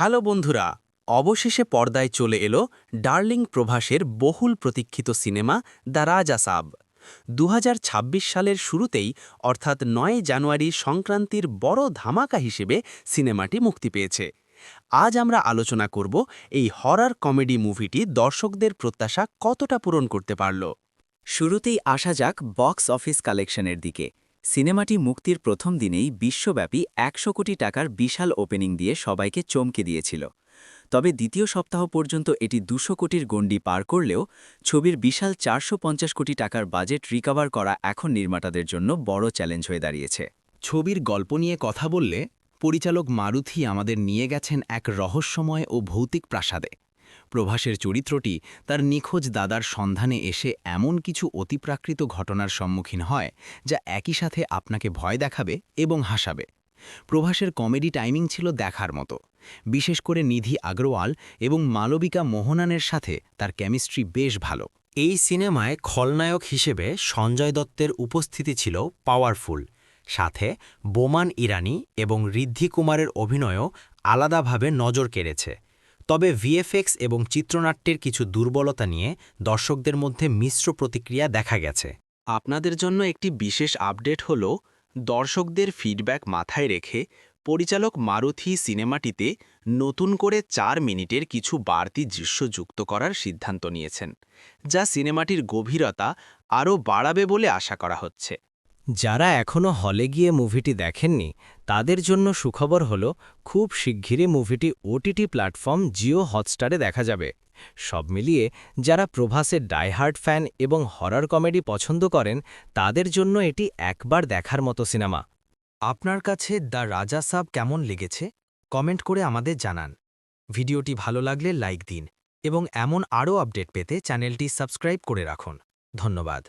Hello বন্ধুরা, অবশেষে পর্দায় চলে এলো ডার্লিং প্রভাসের বহুল প্রতীক্ষিত সিনেমা দ্য রাজা সাব। ২০২৬ সালের শুরুতেই অর্থাৎ ৯ জানুয়ারি সংক্রান্তির বড় ধামাকা হিসেবে সিনেমাটি মুক্তি পেয়েছে। আজ আমরা আলোচনা করব এই হরর কমেডি মুভিটি দর্শকদের প্রত্যাশা কতটা পূরণ করতে পারল। শুরুতেই আসা যাক বক্স অফিস কালেকশনের দিকে। সিনেমাটি মুক্তির প্রথম দিনেই বিশ্বব্যাপী ১০০ কোটি টাকার বিশাল ওপেনিং দিয়ে সবাইকে চমকে দিয়েছিল। তবে দ্বিতীয় সপ্তাহ পর্যন্ত এটি ২০০ কোটির গণ্ডি পার করলেও ছবির বিশাল ৪৫০ কোটি টাকার বাজেট রিকভার করা এখন নির্মাতাদের জন্য বড় চ্যালেঞ্জ হয়ে দাঁড়িয়েছে। ছবির গল্প নিয়ে কথা বললে পরিচালক মারুথি আমাদের নিয়ে গেছেন এক রহস্যময় ও ভৌতিক প্রাসাদে। প্রভাসের চরিত্রটি তার নিখোঁজ দাদার সন্ধানে এসে এমন কিছু অতিপ্রাকৃত ঘটনার সম্মুখীন হয় যা একই সাথে আপনাকে ভয় দেখাবে এবং হাসাবে। প্রভাসের কমেডি টাইমিং ছিল দেখার মতো, বিশেষ করে নিধি আগরওয়াল এবং মালবিকা মোহনানের সাথে তার কেমিস্ট্রি বেশ ভালো। এই সিনেমায় খলনায়ক হিসেবে সঞ্জয় দত্তের উপস্থিতি ছিল পাওয়ারফুল, সাথে বোমান ইরানি এবং ঋদ্ধি কুমারের অভিনয়ও আলাদাভাবে নজর কেড়েছে। তবে ভিএফএক্স এবং চিত্রনাট্যের কিছু দুর্বলতা নিয়ে দর্শকদের মধ্যে মিশ্র প্রতিক্রিয়া দেখা গেছে। আপনাদের জন্য একটি বিশেষ আপডেট হল, দর্শকদের ফিডব্যাক মাথায় রেখে পরিচালক মারুথি সিনেমাটিতে নতুন করে ৪ মিনিটের কিছু বাড়তি দৃশ্য যুক্ত করার সিদ্ধান্ত নিয়েছেন, যা সিনেমাটির গভীরতা আরও বাড়াবে বলে আশা করা হচ্ছে। যারা এখনও হলে গিয়ে মুভিটি দেখেননি তাদের জন্য সুখবর হল, খুব শিগগিরই মুভিটি ওটিটি প্ল্যাটফর্ম জিও হটস্টারে দেখা যাবে। সব মিলিয়ে যারা প্রভাসের ডাইহার্ড ফ্যান এবং হরর কমেডি পছন্দ করেন তাদের জন্য এটি একবার দেখার মতো সিনেমা। আপনার কাছে দ্য রাজা সাব কেমন লেগেছে কমেন্ট করে আমাদের জানান। ভিডিওটি ভালো লাগলে লাইক দিন এবং এমন আরও আপডেট পেতে চ্যানেলটি সাবস্ক্রাইব করে রাখুন। ধন্যবাদ।